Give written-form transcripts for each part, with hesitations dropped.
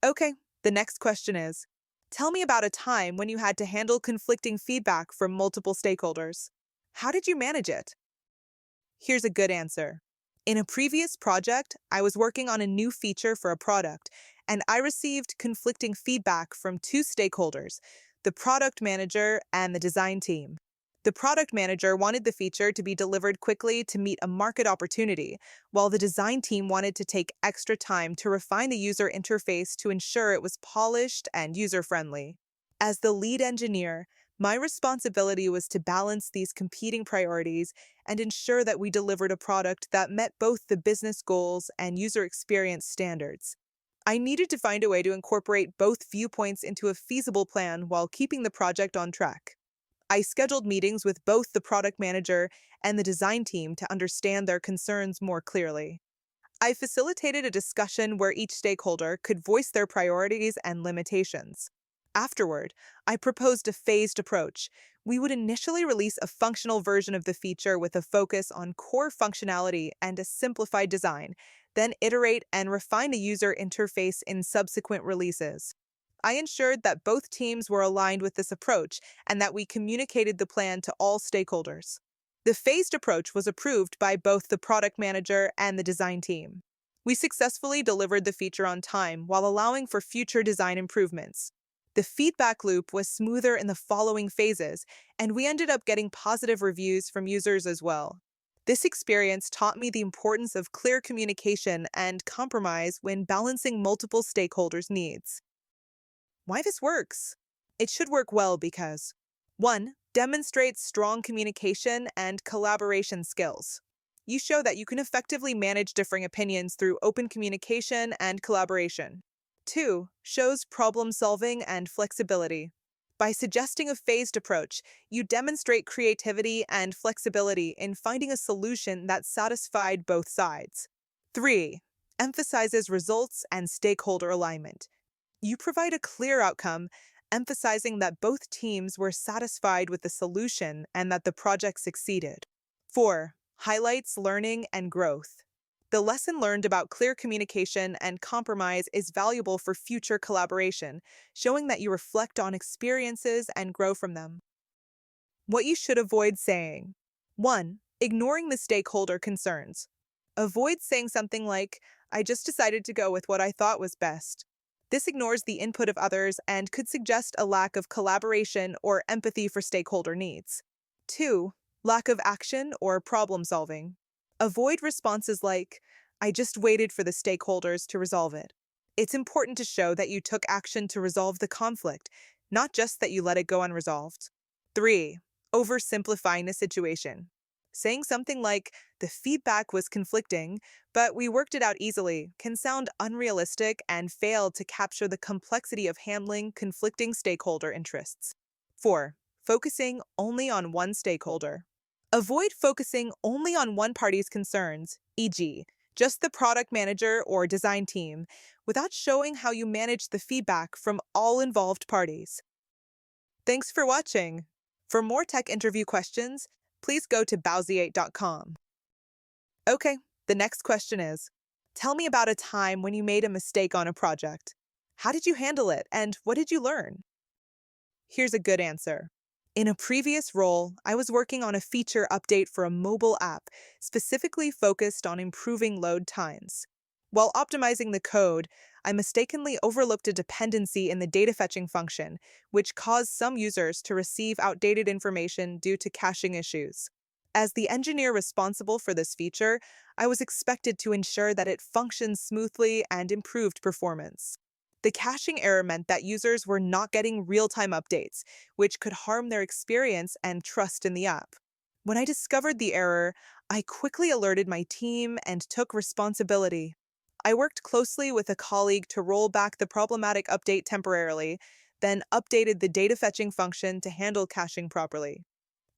Okay, the next question is, tell me about a time when you had to handle conflicting feedback from multiple stakeholders. How did you manage it? Here's a good answer. In a previous project, I was working on a new feature for a product, and I received conflicting feedback from two stakeholders, the product manager and the design team. The product manager wanted the feature to be delivered quickly to meet a market opportunity, while the design team wanted to take extra time to refine the user interface to ensure it was polished and user-friendly. As the lead engineer, my responsibility was to balance these competing priorities and ensure that we delivered a product that met both the business goals and user experience standards. I needed to find a way to incorporate both viewpoints into a feasible plan while keeping the project on track. I scheduled meetings with both the product manager and the design team to understand their concerns more clearly. I facilitated a discussion where each stakeholder could voice their priorities and limitations. Afterward, I proposed a phased approach. We would initially release a functional version of the feature with a focus on core functionality and a simplified design, then iterate and refine the user interface in subsequent releases. I ensured that both teams were aligned with this approach and that we communicated the plan to all stakeholders. The phased approach was approved by both the product manager and the design team. We successfully delivered the feature on time while allowing for future design improvements. The feedback loop was smoother in the following phases, and we ended up getting positive reviews from users as well. This experience taught me the importance of clear communication and compromise when balancing multiple stakeholders' needs. Why this works? It should work well because 1. Demonstrates strong communication and collaboration skills. You show that you can effectively manage differing opinions through open communication and collaboration. 2. Shows problem solving and flexibility. By suggesting a phased approach, you demonstrate creativity and flexibility in finding a solution that satisfied both sides. 3. Emphasizes results and stakeholder alignment. You provide a clear outcome, emphasizing that both teams were satisfied with the solution and that the project succeeded. 4. Highlights learning and growth. The lesson learned about clear communication and compromise is valuable for future collaboration, showing that you reflect on experiences and grow from them. What you should avoid saying. 1. Ignoring the stakeholder concerns. Avoid saying something like, I just decided to go with what I thought was best. This ignores the input of others and could suggest a lack of collaboration or empathy for stakeholder needs. 2. Lack of action or problem solving. Avoid responses like, I just waited for the stakeholders to resolve it. It's important to show that you took action to resolve the conflict, not just that you let it go unresolved. 3. Oversimplifying the situation. Saying something like, the feedback was conflicting, but we worked it out easily, can sound unrealistic and fail to capture the complexity of handling conflicting stakeholder interests. 4. Focusing only on one stakeholder. Avoid focusing only on one party's concerns, e.g., just the product manager or design team, without showing how you manage the feedback from all involved parties. Thanks for watching. For more tech interview questions, please go to bowsiate.com. Okay, the next question is, tell me about a time when you made a mistake on a project. How did you handle it, and what did you learn? Here's a good answer. In a previous role, I was working on a feature update for a mobile app, specifically focused on improving load times. While optimizing the code, I mistakenly overlooked a dependency in the data fetching function, which caused some users to receive outdated information due to caching issues. As the engineer responsible for this feature, I was expected to ensure that it functioned smoothly and improved performance. The caching error meant that users were not getting real-time updates, which could harm their experience and trust in the app. When I discovered the error, I quickly alerted my team and took responsibility. I worked closely with a colleague to roll back the problematic update temporarily, then updated the data fetching function to handle caching properly.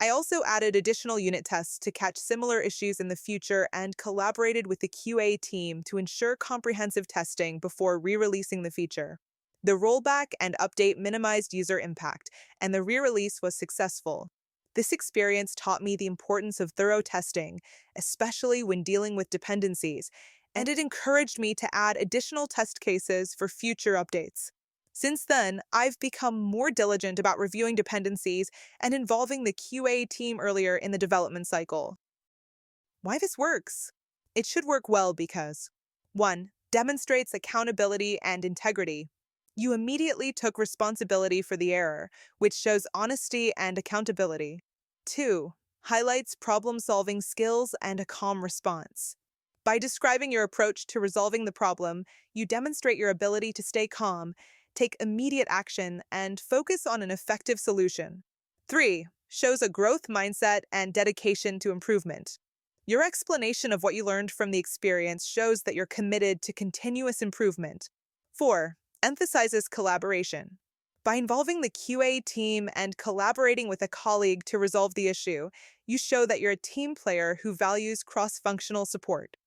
I also added additional unit tests to catch similar issues in the future and collaborated with the QA team to ensure comprehensive testing before re-releasing the feature. The rollback and update minimized user impact, and the re-release was successful. This experience taught me the importance of thorough testing, especially when dealing with dependencies, and it encouraged me to add additional test cases for future updates. Since then, I've become more diligent about reviewing dependencies and involving the QA team earlier in the development cycle. Why this works? It should work well because 1. Demonstrates accountability and integrity. You immediately took responsibility for the error, which shows honesty and accountability. 2. Highlights problem-solving skills and a calm response. By describing your approach to resolving the problem, you demonstrate your ability to stay calm, take immediate action, and focus on an effective solution. 3. Shows a growth mindset and dedication to improvement. Your explanation of what you learned from the experience shows that you're committed to continuous improvement. 4. Emphasizes collaboration. By involving the QA team and collaborating with a colleague to resolve the issue, you show that you're a team player who values cross-functional support.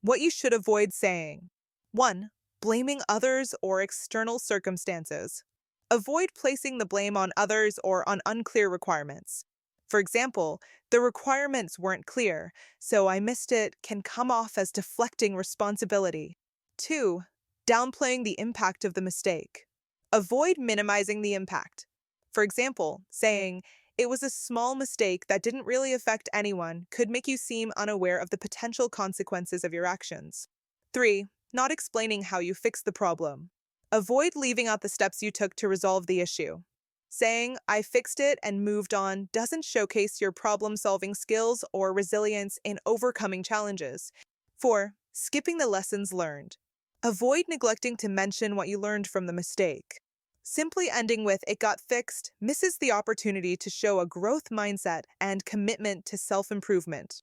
What you should avoid saying. 1. Blaming others or external circumstances. Avoid placing the blame on others or on unclear requirements. For example, the requirements weren't clear, so I missed it can come off as deflecting responsibility. 2. Downplaying the impact of the mistake. Avoid minimizing the impact. For example, saying, "It was a small mistake that didn't really affect anyone," could make you seem unaware of the potential consequences of your actions. 3. Not explaining how you fixed the problem. Avoid leaving out the steps you took to resolve the issue. Saying, "I fixed it and moved on," doesn't showcase your problem-solving skills or resilience in overcoming challenges. 4. Skipping the lessons learned. Avoid neglecting to mention what you learned from the mistake. Simply ending with "it got fixed" misses the opportunity to show a growth mindset and commitment to self-improvement.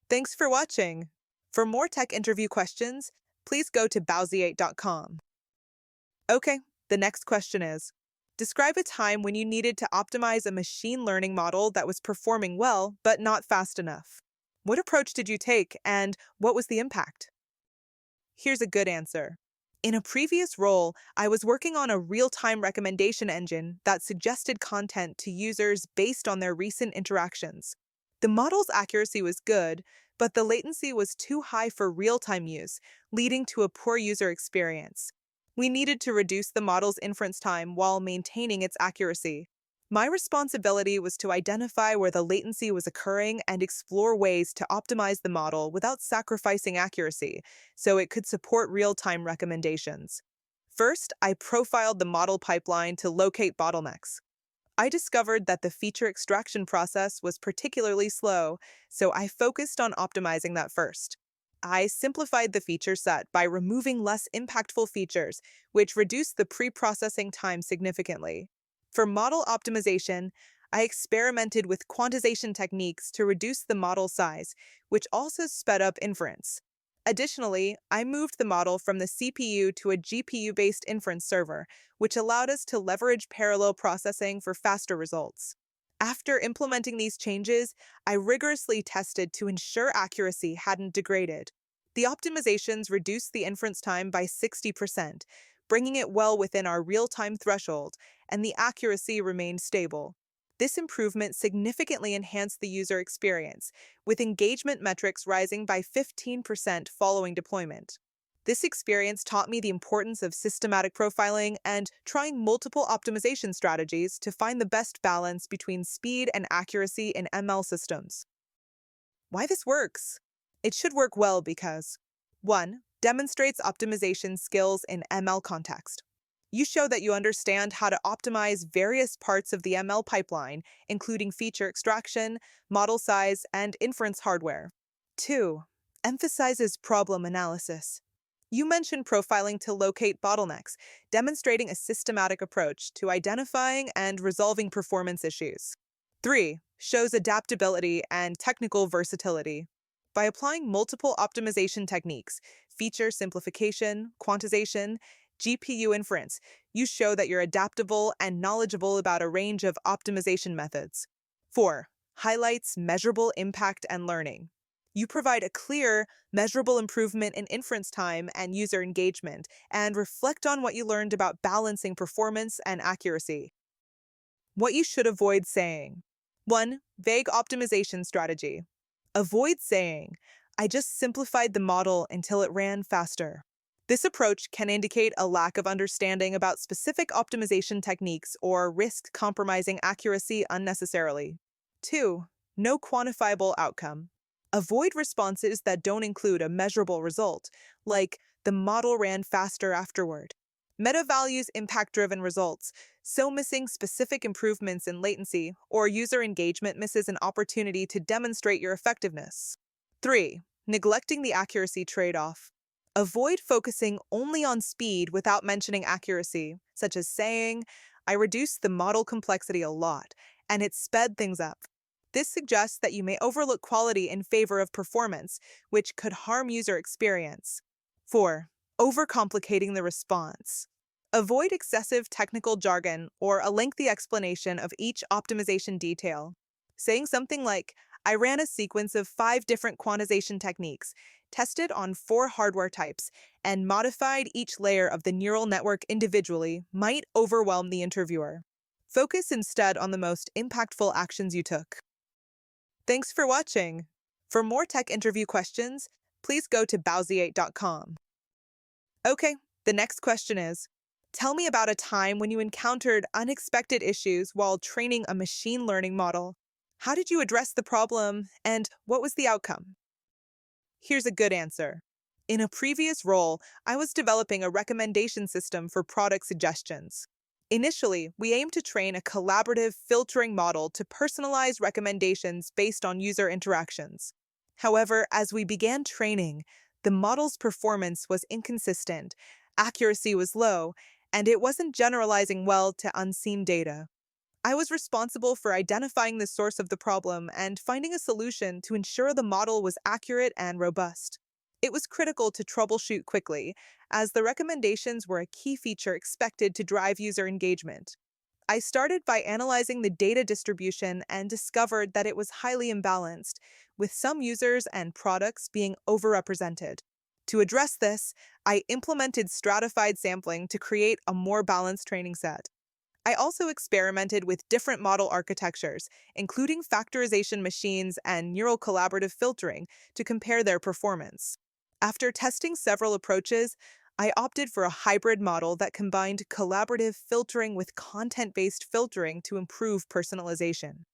Thanks for watching. For more tech interview questions, please go to bowsiate.com. Okay, the next question is, describe a time when you needed to optimize a machine learning model that was performing well but not fast enough. What approach did you take and what was the impact? Here's a good answer. In a previous role, I was working on a real-time recommendation engine that suggested content to users based on their recent interactions. The model's accuracy was good, but the latency was too high for real-time use, leading to a poor user experience. We needed to reduce the model's inference time while maintaining its accuracy. My responsibility was to identify where the latency was occurring and explore ways to optimize the model without sacrificing accuracy, so it could support real-time recommendations. First, I profiled the model pipeline to locate bottlenecks. I discovered that the feature extraction process was particularly slow, so I focused on optimizing that first. I simplified the feature set by removing less impactful features, which reduced the pre-processing time significantly. For model optimization, I experimented with quantization techniques to reduce the model size, which also sped up inference. Additionally, I moved the model from the CPU to a GPU-based inference server, which allowed us to leverage parallel processing for faster results. After implementing these changes, I rigorously tested to ensure accuracy hadn't degraded. The optimizations reduced the inference time by 60%, bringing it well within our real-time threshold, and the accuracy remained stable. This improvement significantly enhanced the user experience, with engagement metrics rising by 15% following deployment. This experience taught me the importance of systematic profiling and trying multiple optimization strategies to find the best balance between speed and accuracy in ML systems. Why this works? It should work well because 1. Demonstrates optimization skills in ML context. You show that you understand how to optimize various parts of the ML pipeline, including feature extraction, model size, and inference hardware. 2. Emphasizes problem analysis. You mentioned profiling to locate bottlenecks, demonstrating a systematic approach to identifying and resolving performance issues. 3. Shows adaptability and technical versatility. By applying multiple optimization techniques, feature simplification, quantization, GPU inference, you show that you're adaptable and knowledgeable about a range of optimization methods. 4. Highlights measurable impact and learning. You provide a clear, measurable improvement in inference time and user engagement, and reflect on what you learned about balancing performance and accuracy. What you should avoid saying. 1. Vague optimization strategy. Avoid saying, I just simplified the model until it ran faster. This approach can indicate a lack of understanding about specific optimization techniques or risk compromising accuracy unnecessarily. 2. No quantifiable outcome. Avoid responses that don't include a measurable result, like the model ran faster afterward. Meta values impact-driven results, so missing specific improvements in latency or user engagement misses an opportunity to demonstrate your effectiveness. 3. Neglecting the accuracy trade-off. Avoid focusing only on speed without mentioning accuracy, such as saying, I reduced the model complexity a lot, and it sped things up. This suggests that you may overlook quality in favor of performance, which could harm user experience. 4. Overcomplicating the response. Avoid excessive technical jargon or a lengthy explanation of each optimization detail. Saying something like, I ran a sequence of 5 different quantization techniques, tested on 4 hardware types, and modified each layer of the neural network individually might overwhelm the interviewer. Focus instead on the most impactful actions you took. Thanks for watching. For more tech interview questions, please go to bowsiate.com. Okay, the next question is, tell me about a time when you encountered unexpected issues while training a machine learning model. How did you address the problem, and what was the outcome? Here's a good answer. In a previous role, I was developing a recommendation system for product suggestions. Initially, we aimed to train a collaborative filtering model to personalize recommendations based on user interactions. However, as we began training, the model's performance was inconsistent, accuracy was low, and it wasn't generalizing well to unseen data. I was responsible for identifying the source of the problem and finding a solution to ensure the model was accurate and robust. It was critical to troubleshoot quickly, as the recommendations were a key feature expected to drive user engagement. I started by analyzing the data distribution and discovered that it was highly imbalanced, with some users and products being overrepresented. To address this, I implemented stratified sampling to create a more balanced training set. I also experimented with different model architectures, including factorization machines and neural collaborative filtering, to compare their performance. After testing several approaches, I opted for a hybrid model that combined collaborative filtering with content-based filtering to improve personalization.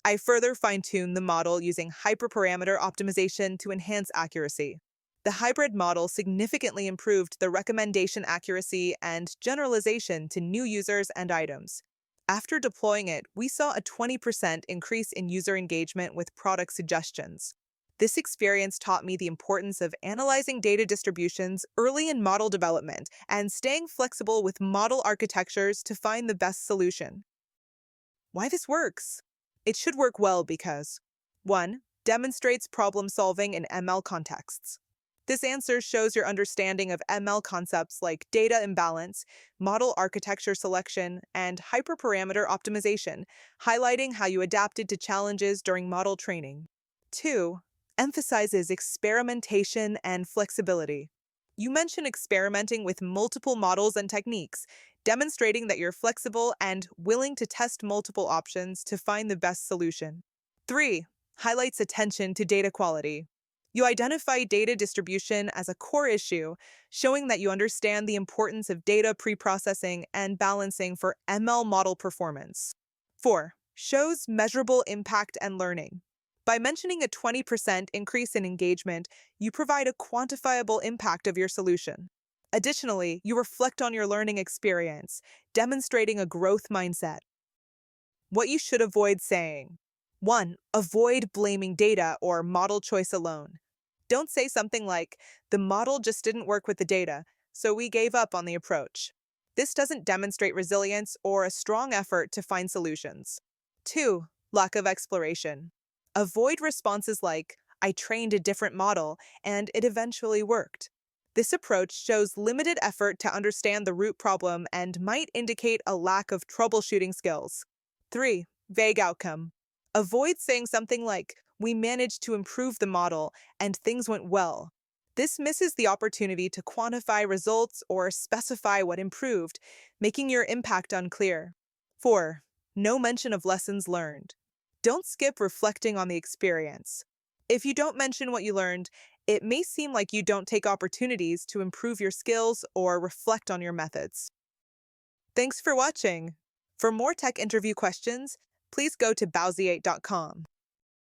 I further fine-tuned the model using hyperparameter optimization to enhance accuracy. The hybrid model significantly improved the recommendation accuracy and generalization to new users and items. After deploying it, we saw a 20% increase in user engagement with product suggestions. This experience taught me the importance of analyzing data distributions early in model development and staying flexible with model architectures to find the best solution. Why this works? It should work well because 1. Demonstrates problem solving in ML contexts. This answer shows your understanding of ML concepts like data imbalance, model architecture selection, and hyperparameter optimization, highlighting how you adapted to challenges during model training. 2. Emphasizes experimentation and flexibility. You mention experimenting with multiple models and techniques, demonstrating that you're flexible and willing to test multiple options to find the best solution. 3. Highlights attention to data quality. You identify data distribution as a core issue, showing that you understand the importance of data preprocessing and balancing for ML model performance. 4. Shows measurable impact and learning. By mentioning a 20% increase in engagement, you provide a quantifiable impact of your solution. Additionally, you reflect on your learning experience, demonstrating a growth mindset. What you should avoid saying. 1. Avoid blaming data or model choice alone. Don't say something like, the model just didn't work with the data, so we gave up on the approach. This doesn't demonstrate resilience or a strong effort to find solutions. 2. Lack of exploration. Avoid responses like, I trained a different model and it eventually worked. This approach shows limited effort to understand the root problem and might indicate a lack of troubleshooting skills. 3. Vague outcome. Avoid saying something like, we managed to improve the model and things went well. This misses the opportunity to quantify results or specify what improved, making your impact unclear. 4. No mention of lessons learned. Don't skip reflecting on the experience. If you don't mention what you learned, it may seem like you don't take opportunities to improve your skills or reflect on your methods. Thanks for watching. For more tech interview questions, please go to bowsiate.com.